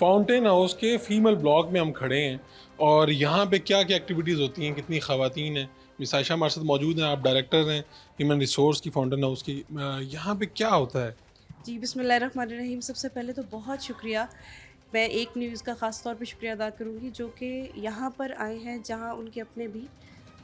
Fountain house के female block में हम खड़े हैं और यहाँ पे क्या क्या एक्टिविटीज़ होती हैं, कितनी ख़वातीन हैं। मिस आयशा हमारे साथ मौजूद हैं, आप डायरेक्टर हैं ह्यूमन रिसोर्स की फाउंटेन हाउस की। यहाँ पे क्या होता है? जी, बिस्मिल्लाहिर्रहमानिर्रहीम। सबसे पहले तो बहुत शुक्रिया। मैं एक न्यूज़ का ख़ास तौर पे शुक्रिया अदा करूँगी जो कि यहाँ पर आए हैं, जहाँ उनके अपने भी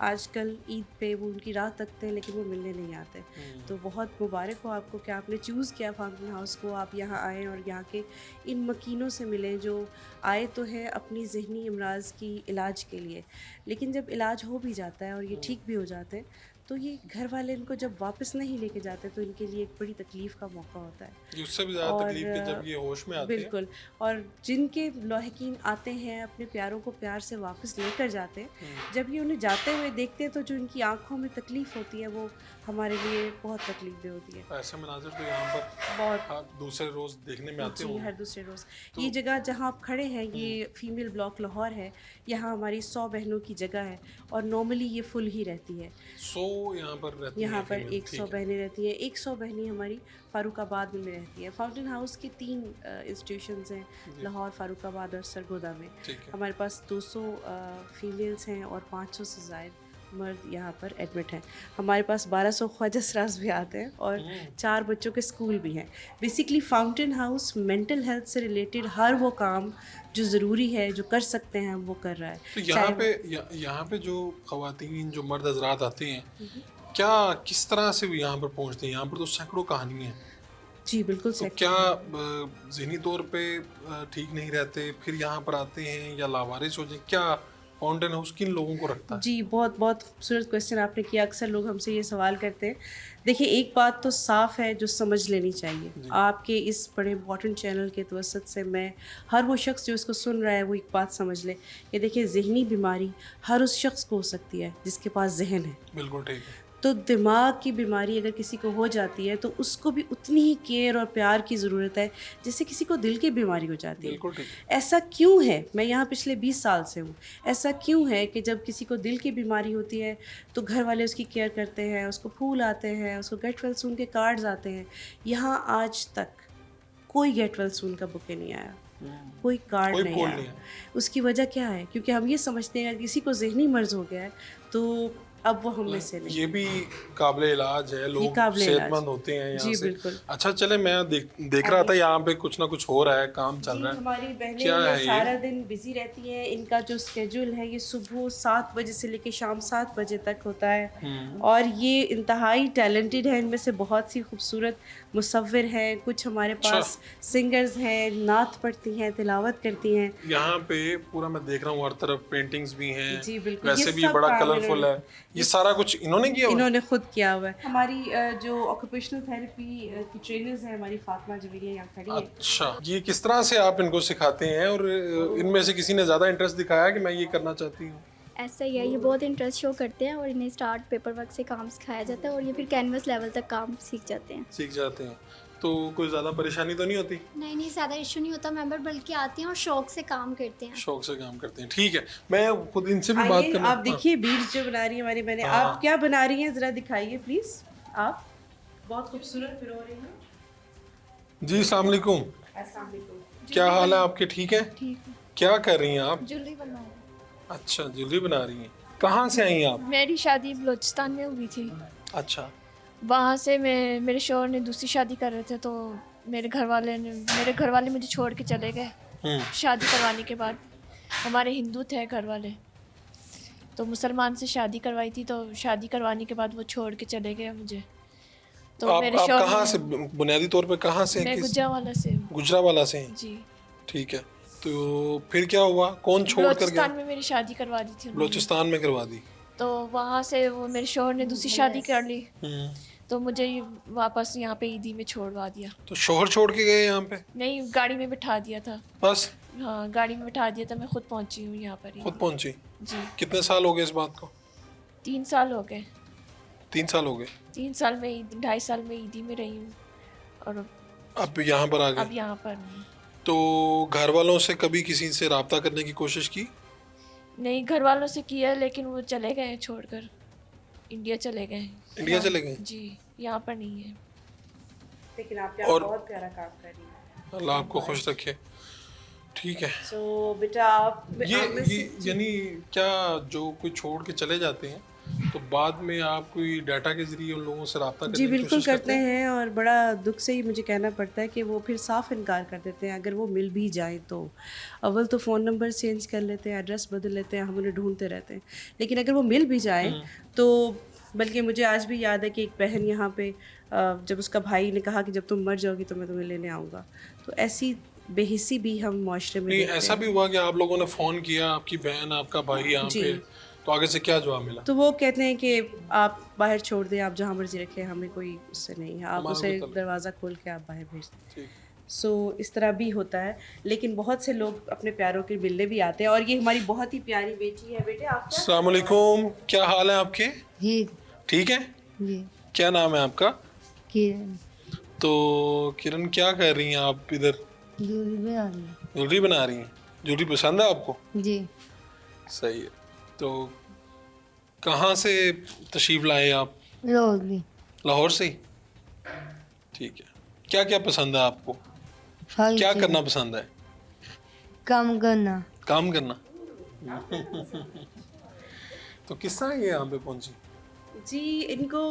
आजकल ईद पे वो उनकी राह तकते हैं लेकिन वो मिलने नहीं आते। तो बहुत मुबारक हो आपको कि आपने चूज़ किया फाउंटेन हाउस को, आप यहाँ आएँ और यहाँ के इन मकीनों से मिलें जो आए तो हैं अपनी ज़हनी अमराज़ की इलाज के लिए, लेकिन जब इलाज हो भी जाता है और ये ठीक भी हो जाते हैं, तो ये घर वाले इनको जब वापस नहीं लेके जाते तो इनके लिए एक बड़ी तकलीफ़ का मौका होता है। ये उससे भी ज़्यादा और तकलीफ कि जब ये होश में आते हैं। बिल्कुल। और जिनके लौहिकीन आते हैं अपने प्यारों को प्यार से वापस लेकर जाते हैं, जब ये उन्हें जाते हुए देखते हैं तो जो इनकी आंखों में तकलीफ़ होती है वो हमारे लिए बहुत तकलीफ़देह होती है। ऐसे मनाजिर तो यहाँ पर बहुत। दूसरे रोज़ देखने में आते जी, होंगे। हर दूसरे रोज़। तो ये जगह जहाँ आप खड़े हैं, ये फ़ीमेल ब्लॉक लाहौर है। यहाँ हमारी 100 बहनों की जगह है और नॉर्मली ये फुल ही रहती है। यहाँ पर रहती यहाँ हैं पर फीमेल, 100 ठीक है। बहनें रहती हैं। 100 बहनें हमारी फ़ारुखाबाद में रहती हैं। फाउंटेन हाउस के 3 इंस्टीट्यूशंस हैं, जी, लाहौर, फ़ारुखाबाद और सरगोदा में। ठीक है। हमारे पास 200 फ़ीमेल्स हैं और 500 से ज़ायद मर्द यहाँ पर एडमिट हैं। हमारे पास 1200 ख्वाजा सराज भी आते हैं और 4 बच्चों के स्कूल भी हैं। Basically fountain house mental health से रिलेटेड हर वो काम जो ज़रूरी है, जो कर सकते हैं, वो कर रहा है। तो चाहे वो यहाँ पे जो ख़वातीन जो मर्द हजरात आते हैं, क्या किस तरह से वो यहाँ पर पहुँचते हैं? यहाँ पर तो सैकड़ों कहानियाँ हैं। जी, बिल्कुल तो क्या ज़हनी तौर पे ठीक नहीं रहते, फिर यहाँ पर आते हैं या लावारिस हो जाए? क्या फाउंटेन हाउस किन लोगों को रखता है? जी, बहुत बहुत खूबसूरत क्वेश्चन आपने किया। अक्सर लोग हमसे ये सवाल करते हैं। देखिए, एक बात तो साफ़ है जो समझ लेनी चाहिए। जी, आपके इस बड़े इम्पोर्टेंट चैनल के तवज्जुद से मैं हर वो शख़्स जो इसको सुन रहा है वो एक बात समझ ले कि देखिए, ज़हनी बीमारी हर उस शख़्स को हो सकती है जिसके पास ज़हन है। बिल्कुल ठीक है। तो दिमाग की बीमारी अगर किसी को हो जाती है तो उसको भी उतनी ही केयर और प्यार की ज़रूरत है जैसे किसी को दिल की बीमारी हो जाती है। बिल्कुल ठीक है। ऐसा क्यों है? मैं यहाँ पिछले 20 साल से हूँ। ऐसा क्यों है कि जब किसी को दिल की बीमारी होती है तो घर वाले उसकी केयर करते हैं, उसको फूल आते हैं, उसको गेट वेल सून के कार्ड्स आते हैं। यहाँ आज तक कोई गेट वेल सून का बुके नहीं आया, कोई कार्ड कोई नहीं पोल आया। नहीं है। उसकी वजह क्या है? क्योंकि हम ये समझते हैं अगर किसी को ज़हनी मर्ज़ हो गया है तो अब वो हम में से नहीं ये है। भी काबिल इलाज है, ये लोग काबिल इलाज। सेहतमंद होते हैं यहाँ जी, से। बिल्कुल। अच्छा चले, मैं देख रहा आइए। था यहाँ पे कुछ ना कुछ हो रहा है, काम चल जी, रहा है। हमारी बहनें क्या ये है ये? सारा दिन बिज़ी रहती हैं। इनका जो स्केड्यूल है ये सुबह 7 बजे से लेके शाम 7 बजे तक होता है और ये इंतहाई टैलेंटेड है। इनमें से बहुत सी खूबसूरत मुसव्विर हैं, कुछ हमारे अच्छा, पास सिंगर्स हैं, नात पढ़ती हैं, तिलावत करती हैं। यहाँ पे पूरा मैं देख रहा हूँ, हर तरफ पेंटिंग्स भी हैं, जी, बिल्कुल। ये वैसे भी ये सब बड़ा काम कलरफुल इन्होंने है। ये सारा कुछ इन्होंने किया हुआ है? इन्होंने खुद किया हुआ है। हमारी जो ऑक्यूपेशनल थेरेपी की ट्रेनर्स हैं, हमारी फातिमा जवेरिया यहाँ खड़ी हैं। अच्छा, ये किस तरह से आप इनको सिखाते हैं और इनमें से किसी ने ज़्यादा इंटरेस्ट दिखाया कि मैं ये करना चाहती हूँ? ऐसा ही है, ये बहुत इंटरेस्ट शो करते हैं और इन्हें स्टार्ट पेपर वर्क से काम सिखाया जाता है और ये फिर कैनवस लेवल तक काम सीख जाते हैं। सीख जाते हैं। तो कोई ज़्यादा परेशानी तो नहीं होती? नहीं ज़्यादा इशू नहीं होता मेंबर, बल्कि आते हैं और शौक से काम करते हैं। शौक से काम करते हैं, ठीक है। मैं खुद इनसे भी बात आइए, करना। आप देखिए बीड्स जो बना रही है हमारी बहनें। हाँ। आप क्या बना रही हैं ज़रा दिखाइए प्लीज़। आप बहुत खूबसूरत पिरो रही हैं। जी, अस्सलाम वालेकुम। अस्सलाम वालेकुम। क्या हाल है आपके? ठीक है। ठीक है। क्या कर रही हैं आप? ज्वेलरी बना रहे हैं। अच्छा, ज्वेलरी बना रही हैं। कहाँ से आई आप? मेरी शादी बलूचिस्तान में हुई थी। अच्छा, वहाँ से मेरे शौहर ने दूसरी शादी कर रहे थे, तो मेरे घर वाले मुझे छोड़ के चले गए शादी करवाने के बाद। हमारे हिंदू थे घर वाले, तो मुसलमान से शादी करवाई थी, तो शादी करवाने के बाद वो छोड़ के चले गए मुझे। तो आप मेरे आप शौहर कहाँ से, ने- बुनियादी तौर पे कहाँ से हैं? मैं गुजरावाला से हूँ। गुजरावाला से हैं? जी, ठीक है। तो फिर क्या हुआ? कौन छोड़ कर गया? बलूचिस्तान में मेरी शादी करवा दी थी उन्होंने। बलूचिस्तान में करवा दी। तो वहाँ से वो मेरे शौहर ने दूसरी शादी कर ली, हम्म। तो मुझे वापस यहाँ पे ईदी में छोड़वा दिया। तो शोहर छोड़ के गए यहाँ पे? नहीं, गाड़ी में बिठा दिया था। बस हाँ, गाड़ी में बिठा दिया था, मैं खुद पहुँची हूँ यहाँ पर ही। खुद पहुंची? जी, कितने साल हो गए इस बात को? 3 साल हो गए। 3 साल हो गए। 3 साल में 2.5 साल में ईदी में रही हूँ और अब यहाँ पर आ अब गए। यहाँ पर हूँ। तो घर वालों से कभी किसी से राब्ता करने की कोशिश की? नहीं, घर वालों से किया, लेकिन वो चले गए हैं छोड़कर, इंडिया चले गए हैं। इंडिया चले गए? जी, यहाँ पर नहीं है। लेकिन आप और- बहुत प्यारा काम कर रही हैं। अल्लाह आपको खुश रखे। ठीक है। सो बेटा आप ये यानी क्या जो कोई छोड़ के चले जाते हैं तो बाद में आप कोई डाटा के जरिए उन लोगों से रब्ता करने जी की बिल्कुल कोशिश करते हैं, और बड़ा दुख से ही मुझे कहना पड़ता है कि वो फिर साफ इनकार कर देते हैं। अगर वो मिल भी जाए तो अव्वल तो फ़ोन नंबर चेंज कर लेते हैं, एड्रेस बदल लेते हैं, हम उन्हें ढूंढते रहते हैं। लेकिन अगर वो मिल भी जाए तो बल्कि मुझे आज भी याद है कि एक बहन यहाँ पे जब उसका भाई ने कहा कि जब तुम मर जाओगी तो मैं तुम्हें लेने आऊँगा, तो ऐसी बेहिसी भी हम माशरे में नहीं देखते ऐसा हैं। भी हुआ कि आप लोगों ने फ़ोन किया, आपकी बहन आपका भाई यहाँ जी। पे, तो आगे से क्या जवाब मिला? तो वो कहते हैं कि आप बाहर छोड़ दें, आप जहाँ मर्जी रखें, हमें कोई उससे नहीं है, आप हमारा उसे कोई तलब- दरवाज़ा खोल के आप बाहर भेज दें। ठीक। सो इस तरह भी होता है। लेकिन बहुत से लोग अपने प्यारों के मिलने भी आते हैं, और ये हमारी बहुत ही प्यारी बेटी है। बेटे आप क्या अस्सलाम वालेकुम, क्या हाल है आपके? जी ठीक है। जी क्या नाम है आपका? किरण तो किरण क्या कर रही हैं आप इधर? दूरी में आ रही है। ज्वेलरी बना रही हैं? ज्वेलरी पसंद है आपको? जी सही है। तो कहाँ से तशरीफ़ लाए आप? रोगी लाहौर से ही? ठीक है। क्या क्या पसंद है आपको? सारी क्या चीज़ें। करना पसंद है? काम करना काम करना। तो किस तरह ये यहाँ पे पहुंची? जी इनको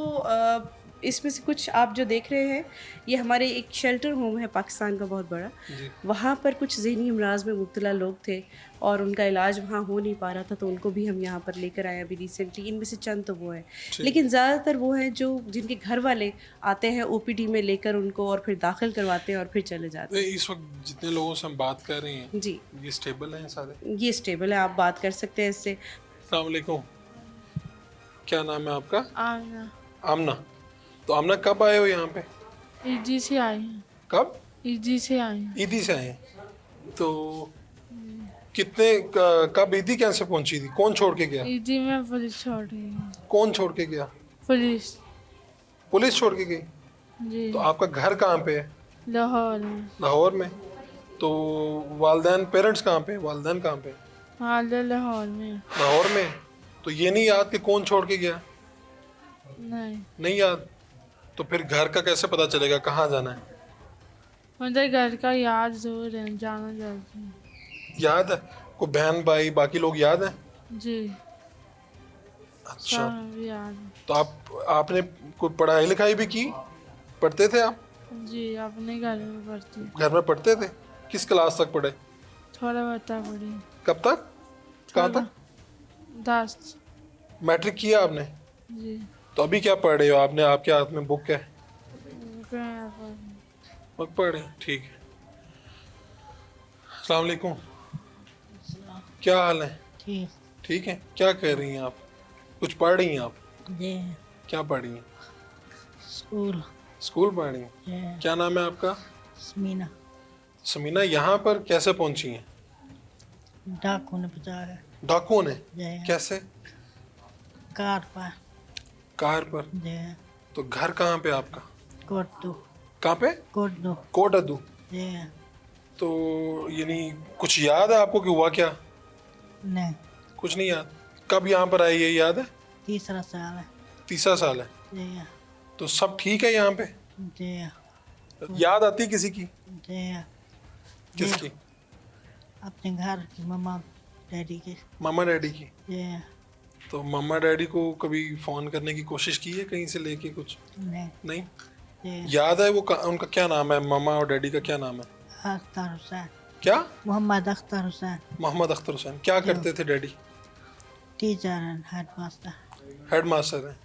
इसमें से कुछ आप जो देख रहे हैं, ये हमारे एक शेल्टर होम है पाकिस्तान का बहुत बड़ा। जी। वहाँ पर कुछ ज़हनी अमराज में मुब्तला लोग थे और उनका इलाज वहाँ हो नहीं पा रहा था, तो उनको भी हम यहाँ पर लेकर आए अभी रिसेंटली। इनमें से चंद तो वो हैं, लेकिन ज़्यादातर वो हैं जो जिनके घर वाले आते हैं OPD में लेकर उनको, और फिर दाखिल करवाते हैं और फिर चले जाते इस वक्त जितने लोगों से हम बात कर रहे हैं हैं। जी ये स्टेबल हैं सारे? ये स्टेबल है, आप बात कर सकते हैं इससे। अस्सलाम वालेकुम, क्या नाम है आपका? आना आमना। तो आमना कब आए हो यहाँ पे? ईदी से आई हैं। कब? ईदी से आई हैं। ईदी से आए हैं। तो कब ईदी कैसे पहुंची थी? कौन छोड़ के गया? ईदी में पुलिस छोड़ गई है। कौन छोड़ के गया? पुलिस पुलिस छोड़ के गई? जी तो आपका घर कहाँ पे है? लाहौर में। लाहौर में। तो वालदैन पेरेंट्स कहाँ पे? वालदैन कहाँ पे? हाल लाहौर में। लाहौर में। तो ये नहीं याद कि कौन छोड़ के गया? नहीं नहीं याद? तो फिर घर का कैसे पता चलेगा कहाँ जाना है? मुझे घर का याद जरूर है, जाना जल्दी है। याद है? को बहन भाई बाकी लोग याद हैं? जी अच्छा। सब याद है। तो आपने कोई पढ़ाई लिखाई भी की? पढ़ते थे आप? जी अपने घर में पढ़ती हूँ। घर में पढ़ते थे? किस क्लास तक पढ़े? थोड़ा बता पड़ी। कब तक? कहाँ तक? 10। मैट्रिक किया आपने? जी तो अभी क्या पढ़ रहे हो आपने? आपके हाथ में बुक है? बुक पढ़ रहे हैं, ठीक है। अस्सलाम वालेकुम, क्या हाल है? ठीक ठीक है। क्या कर रही हैं आप? कुछ पढ़ रही हैं आप? जी क्या पढ़ रही हैं? स्कूल स्कूल पढ़ रही हैं? जी क्या नाम है आपका? समीना समीना। यहाँ पर कैसे पहुंची हैं? डाकू ने बचाया डाकुओं ने? जी कैसे? कार पर कार पर। जी तो घर कहाँ पे आपका? कोट दो कहाँ पे? कोट दो कोट अद्दू। जी तो यानी कुछ याद है आपको कि हुआ क्या? नहीं कुछ नहीं याद? कब यहाँ पर आई ये याद है? तीसरा साल है तीसरा साल है। जी तो सब ठीक है यहाँ पे? जी याद आती किसी की? जी किसकी? अपने घर की मम्मा डैडी की मामा डैडी की? जी तो मामा डैडी को कभी फ़ोन करने की कोशिश की है कहीं से लेके कुछ? नहीं नहीं जी याद है? उनका क्या नाम है? मामा और डैडी का क्या नाम है? अख्तर हुसैन क्या? मोहम्मद अख्तर हुसैन मोहम्मद अख्तर हुसैन। क्या करते थे daddy? Teacher and head master head master हैं।